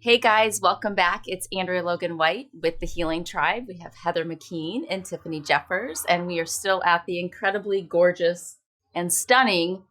Hey guys, welcome back. It's Andrea Logan White with the Healing Tribe. We have Heather McKean and Tiffany Jeffers, and we are still at the incredibly gorgeous and stunning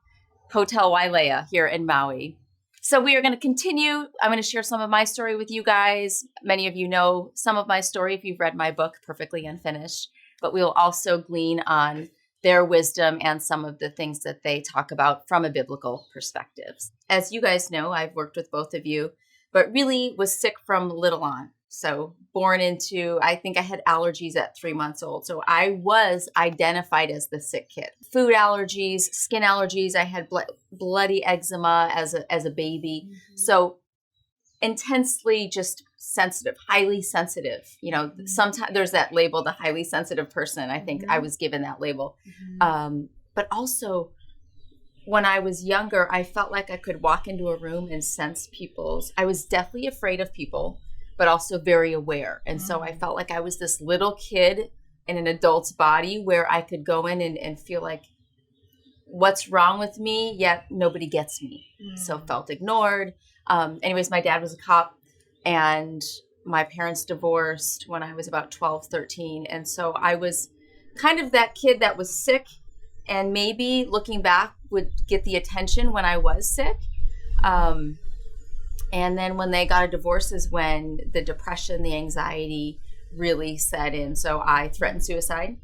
Hotel Wailea here in Maui. So we are going to continue. I'm going to share some of my story with you guys. Many of you know some of my story if you've read my book, Perfectly Unfinished, but we will also glean on their wisdom and some of the things that they talk about from a biblical perspective. As you guys know, I've worked with both of you, but really was sick from little on. So born into, I think I had allergies at 3 months old. So I was identified as the sick kid. Food allergies, skin allergies. I had bloody eczema as a baby. Mm-hmm. So intensely just sensitive, highly sensitive. You know, sometimes there's that label, the highly sensitive person. I think I was given that label. But also, when I was younger, I felt like I could walk into a room and sense I was deathly afraid of people, but also very aware. And so I felt like I was this little kid in an adult's body where I could go in and feel like, what's wrong with me? Yet nobody gets me. So felt ignored. Anyways, my dad was a cop and my parents divorced when I was about 12, 13. And so I was kind of that kid that was sick and maybe looking back would get the attention when I was sick. And then when they got a divorce is when the depression, the anxiety really set in. So I threatened suicide.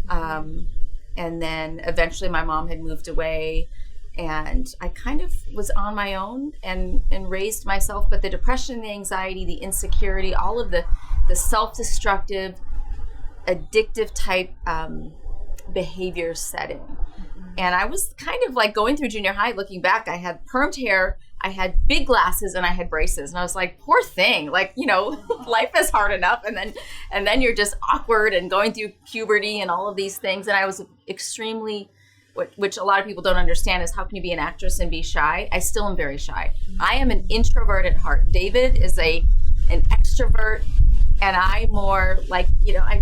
And then eventually my mom had moved away and I kind of was on my own and raised myself. But the depression, the anxiety, the insecurity, all of the self-destructive, addictive type behaviors set in. And I was kind of like going through junior high, looking back, I had permed hair, I had big glasses, and I had braces. And I was like, poor thing, like, you know, life is hard enough. And then you're just awkward and going through puberty and all of these things. And I was extremely, which a lot of people don't understand is how can you be an actress and be shy? I still am very shy. I am an introvert at heart. David is an extrovert, and I more like, you know, I'm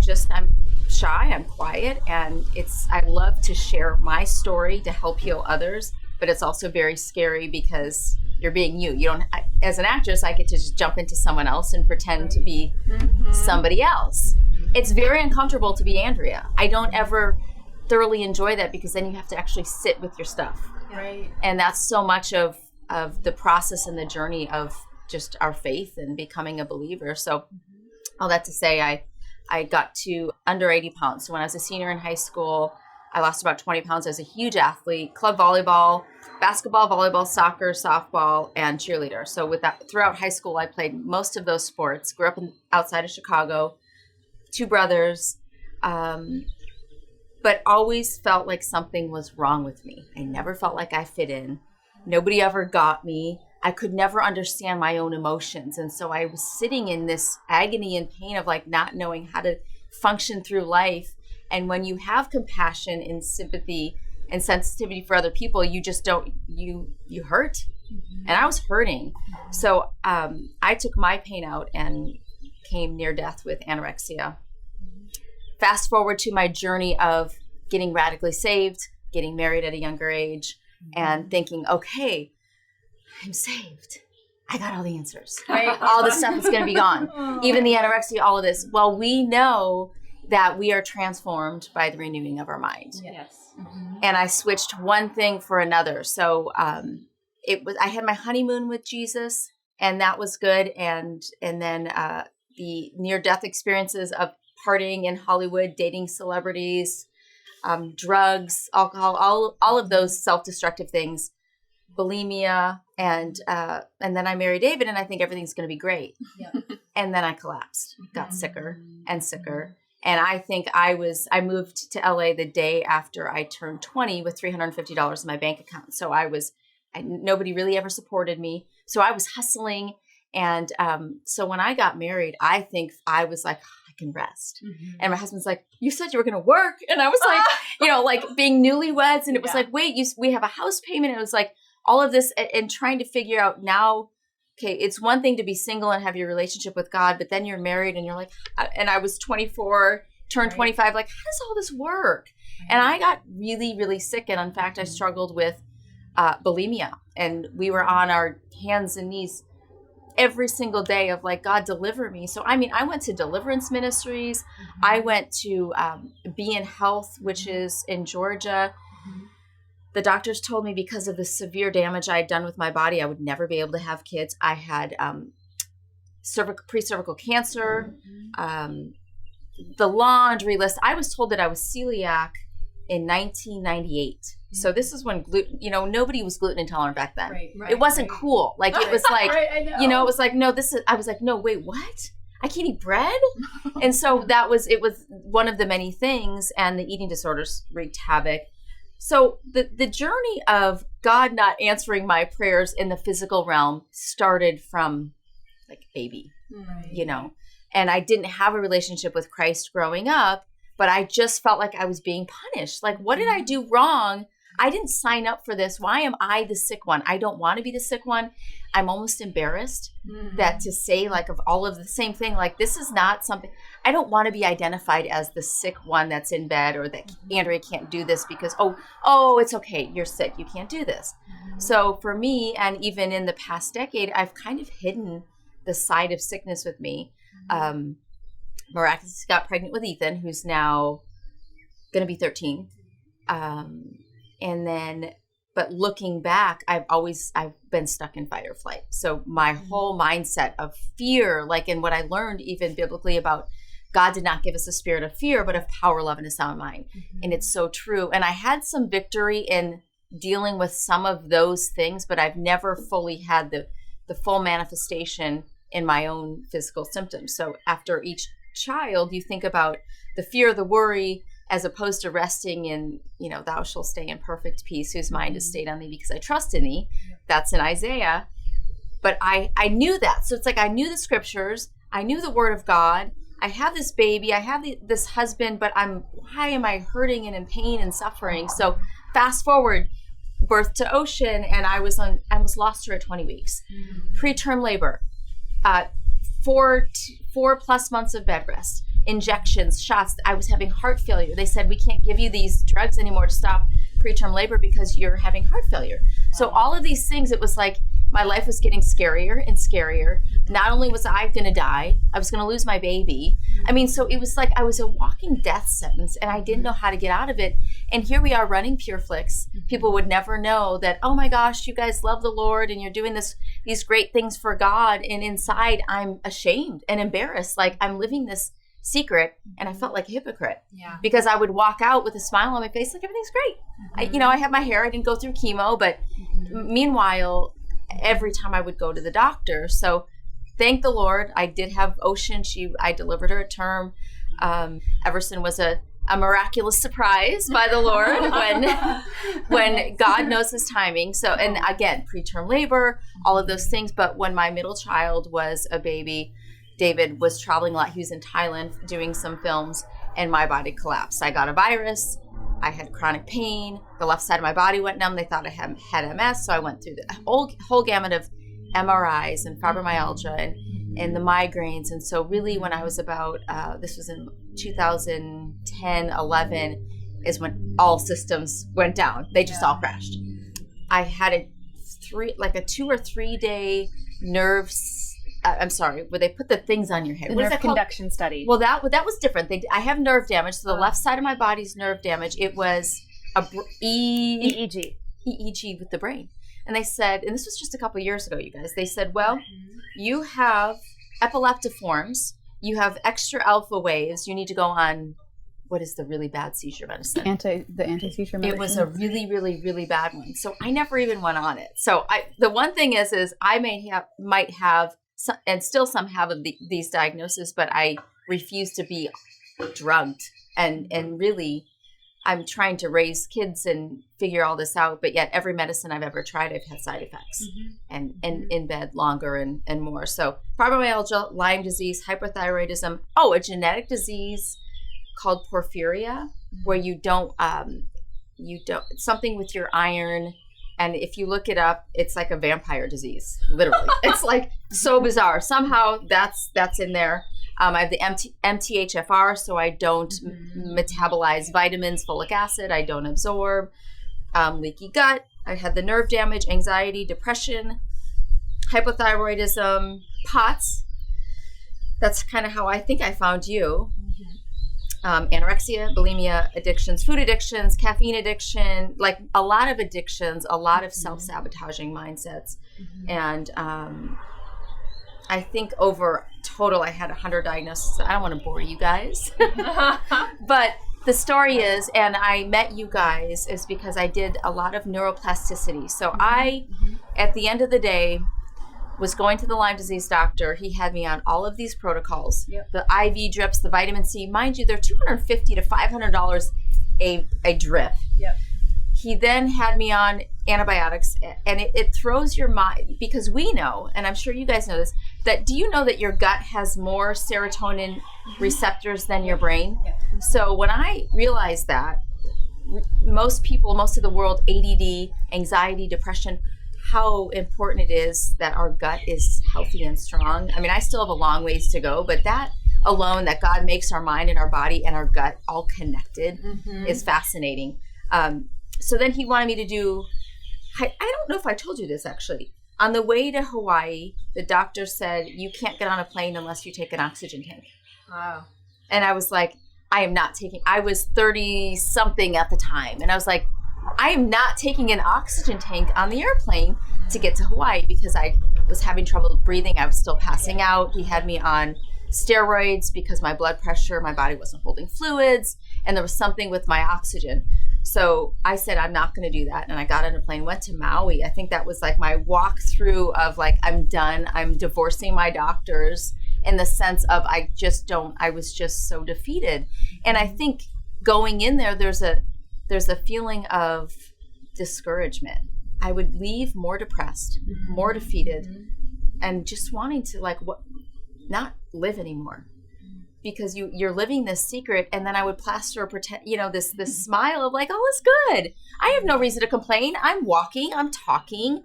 shy, I'm quiet, and I love to share my story to help heal others, but it's also very scary because you're being you. You don't, as an actress, I get to just jump into someone else and pretend to be somebody else. It's very uncomfortable to be Andrea. I don't ever thoroughly enjoy that because then you have to actually sit with your stuff. Right. And that's so much of the process and the journey of just our faith and becoming a believer. So all that to say, I got to under 80 pounds. So when I was a senior in high school, I lost about 20 pounds. I was a huge athlete, club volleyball, basketball, volleyball, soccer, softball, and cheerleader. So with that, throughout high school, I played most of those sports. Grew up outside of Chicago, 2 brothers, but always felt like something was wrong with me. I never felt like I fit in. Nobody ever got me. I could never understand my own emotions. And so I was sitting in this agony and pain of like not knowing how to function through life. And when you have compassion and sympathy and sensitivity for other people, you just don't, you hurt. And I was hurting. So I took my pain out and came near death with anorexia. Fast forward to my journey of getting radically saved, getting married at a younger age, and thinking, okay, I'm saved. I got all the answers. Right? All this stuff is going to be gone. Even the anorexia, all of this. Well, we know that we are transformed by the renewing of our mind. Yes. And I switched one thing for another. So I had my honeymoon with Jesus, and that was good. And then the near-death experiences of partying in Hollywood, dating celebrities, drugs, alcohol, all of those self-destructive things, bulimia, and then I married David, and I think everything's going to be great. Yeah. And then I collapsed, got sicker and sicker. And I think I moved to LA the day after I turned 20 with $350 in my bank account. So nobody really ever supported me. So I was hustling. And so when I got married, I think I was like, I can rest. And my husband's like, you said you were going to work. And I was like, like being newlyweds. And it was like, wait, we have a house payment. And it was like all of this and trying to figure out now, okay, it's one thing to be single and have your relationship with God, but then you're married and you're like, and I was 24, turned 25, like, how does all this work? And I got really, really sick. And in fact, I struggled with bulimia, and we were on our hands and knees every single day of like, God, deliver me. So, I mean, I went to deliverance ministries. I went to Be in Health, which is in Georgia. The doctors told me because of the severe damage I had done with my body, I would never be able to have kids. I had pre-cervical cancer, the laundry list. I was told that I was celiac in 1998. So this is when gluten, nobody was gluten intolerant back then. Right, it wasn't cool. Like, it was like, it was like, no, I was like, no, wait, what? I can't eat bread? And so it was one of the many things, and the eating disorders wreaked havoc. So the journey of God not answering my prayers in the physical realm started from like baby, and I didn't have a relationship with Christ growing up, but I just felt like I was being punished. Like, what did I do wrong? I didn't sign up for this. Why am I the sick one? I don't want to be the sick one. I'm almost embarrassed that to say like of all of the same thing, like this is not something, I don't want to be identified as the sick one that's in bed, or that Andrea can't do this because, oh, it's okay. You're sick. You can't do this. So for me, and even in the past decade, I've kind of hidden the side of sickness with me. Miraculously got pregnant with Ethan, who's now going to be 13. And then, but looking back, I've been stuck in fight or flight. So my whole mindset of fear, like in what I learned even biblically about God did not give us a spirit of fear, but of power, love, and a sound mind. And it's so true. And I had some victory in dealing with some of those things, but I've never fully had the full manifestation in my own physical symptoms. So after each child, you think about the fear, the worry, as opposed to resting in, thou shalt stay in perfect peace, whose mind is stayed on thee because I trust in thee. That's in Isaiah. But I knew that. So it's like I knew the scriptures. I knew the word of God. I have this baby. I have this husband, but why am I hurting and in pain and suffering? So fast forward, birth to Ocean, and I almost lost her at 20 weeks. Preterm labor, 4+ months of bed rest. Injections, shots. I was having heart failure. They said, we can't give you these drugs anymore to stop preterm labor because you're having heart failure. So all of these things, it was like my life was getting scarier and scarier. Not only was I going to die, I was going to lose my baby. I mean, so it was like I was a walking death sentence, and I didn't know how to get out of it. And here we are running Pure Flix. People would never know that, oh my gosh, you guys love the Lord and you're doing these great things for God. And inside, I'm ashamed and embarrassed. Like, I'm living this secret, and I felt like a hypocrite because I would walk out with a smile on my face like everything's great. I have my hair. I didn't go through chemo, but meanwhile, every time I would go to the doctor. So thank the Lord, I did have Ocean. I delivered her at term. Everson was a miraculous surprise by the Lord when God knows his timing. So, and again, preterm labor, all of those things. But when my middle child was a baby, David was traveling a lot. He was in Thailand doing some films, and my body collapsed. I got a virus. I had chronic pain. The left side of my body went numb. They thought I had MS. So I went through the whole gamut of MRIs and fibromyalgia and the migraines. And so really when I was about, this was in 2010, 11, is when all systems went down. They just all crashed. I had a 2 or 3 day where they put the things on your head. The nerve conduction study. Well, that was different. I have nerve damage. So the left side of my body's nerve damage. It was a EEG with the brain. And they said, and this was just a couple years ago, you guys. They said, well, you have epileptiforms. You have extra alpha waves. You need to go on, what is the really bad seizure medicine? The anti-seizure medicine. It was a really, really, really bad one. So I never even went on it. So the one thing is I might have, and still some have these diagnoses, but I refuse to be drugged. And really, I'm trying to raise kids and figure all this out. But yet every medicine I've ever tried, I've had side effects and in bed longer and more. So fibromyalgia, Lyme disease, hyperthyroidism. Oh, a genetic disease called porphyria, where you don't something with your iron. And if you look it up, it's like a vampire disease, literally. It's like so bizarre. Somehow that's in there. I have the MTHFR, so I don't metabolize vitamins, folic acid. I don't absorb. Leaky gut. I had the nerve damage, anxiety, depression. hypothyroidism, POTS. That's kind of how I think I found you. Anorexia, bulimia, addictions, food addictions, caffeine addiction, like a lot of addictions, a lot of self-sabotaging mindsets. And I think over total, I had 100 diagnoses. I don't want to bore you guys. But the story is, and I met you guys, is because I did a lot of neuroplasticity. So I, at the end of the day, was going to the Lyme disease doctor. He had me on all of these protocols, the IV drips, the vitamin C. Mind you, they're $250 to $500 a drip. He then had me on antibiotics, and it throws your mind, because we know, and I'm sure you guys know this, that do you know that your gut has more serotonin receptors than your brain? So when I realized that, most people, most of the world, ADD, anxiety, depression, how important it is that our gut is healthy and strong. I mean, I still have a long ways to go, but that alone, that God makes our mind and our body and our gut all connected, is fascinating. So then he wanted me to do, I don't know if I told you this actually. On the way to Hawaii, the doctor said, you can't get on a plane unless you take an oxygen tank. Wow. And I was like, I was 30 something at the time. And I was like, I am not taking an oxygen tank on the airplane to get to Hawaii, because I was having trouble breathing. I was still passing out. He had me on steroids because my blood pressure, my body wasn't holding fluids, and there was something with my oxygen. So I said, I'm not going to do that. And I got on a plane, went to Maui. I think that was like my walkthrough of like, I'm done. I'm divorcing my doctors, in the sense of I was just so defeated. And I think going in there, there's a feeling of discouragement. I would leave more depressed, more defeated, and just wanting to not live anymore, because you're living this secret. And then I would plaster or pretend, this smile of like, all is good. I have no reason to complain. I'm walking, I'm talking.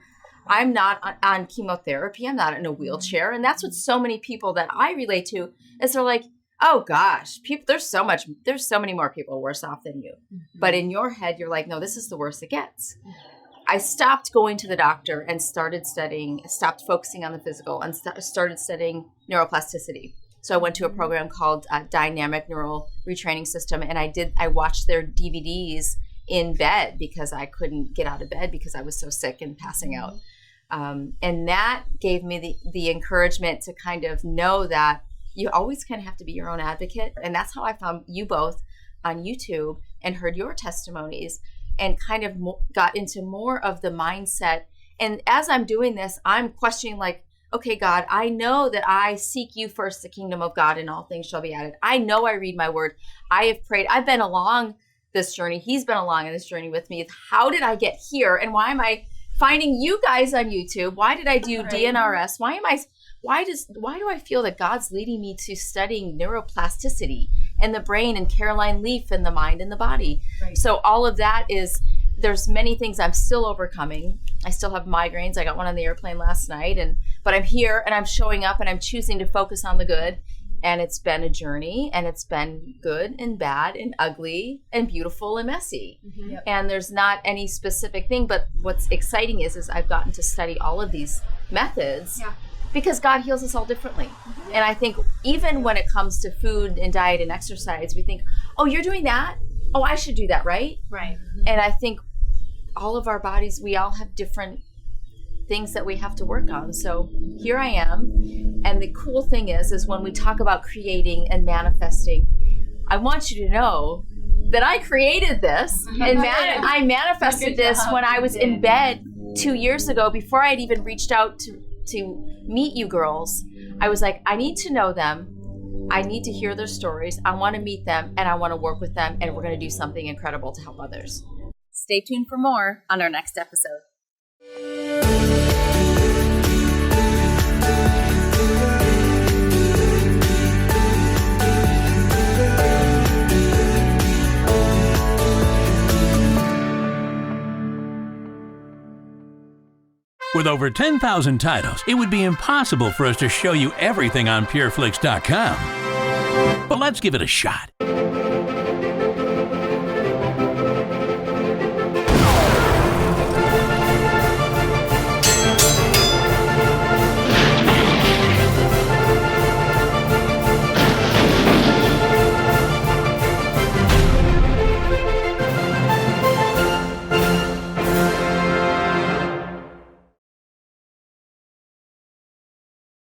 I'm not on chemotherapy. I'm not in a wheelchair. And that's what so many people that I relate to is they're like, oh gosh, there's so many more people worse off than you. But in your head, you're like, no, this is the worst it gets. I stopped going to the doctor and stopped focusing on the physical, and started studying neuroplasticity. So I went to a program called Dynamic Neural Retraining System, and I watched their DVDs in bed because I couldn't get out of bed because I was so sick and passing out. And that gave me the encouragement to kind of know that you always kind of have to be your own advocate. And that's how I found you both on YouTube and heard your testimonies, and kind of got into more of the mindset. And as I'm doing this, I'm questioning like, okay, God, I know that I seek you first, the kingdom of God, and all things shall be added. I know I read my word. I have prayed. I've been along this journey. He's been along in this journey with me. How did I get here? And why am I finding you guys on YouTube? Why did I do DNRS? Why do I feel that God's leading me to studying neuroplasticity and the brain and Caroline Leaf and the mind and the body? Right. So all of that there's many things I'm still overcoming. I still have migraines. I got one on the airplane last night, but I'm here and I'm showing up and I'm choosing to focus on the good. And it's been a journey, and it's been good and bad and ugly and beautiful and messy. Yep. And there's not any specific thing, but what's exciting is I've gotten to study all of these methods. Yeah. Because God heals us all differently. And I think even when it comes to food and diet and exercise, we think, oh, you're doing that? Oh, I should do that, right? Right. And I think all of our bodies, we all have different things that we have to work on. So here I am. And the cool thing is when we talk about creating and manifesting, I want you to know that I created this and I manifested this when I was in bed 2 years ago, before I had even reached out to meet you girls. I was like, I need to know them. I need to hear their stories. I want to meet them, and I want to work with them, and we're going to do something incredible to help others. Stay tuned for more on our next episode. With over 10,000 titles, it would be impossible for us to show you everything on pureflix.com. But let's give it a shot.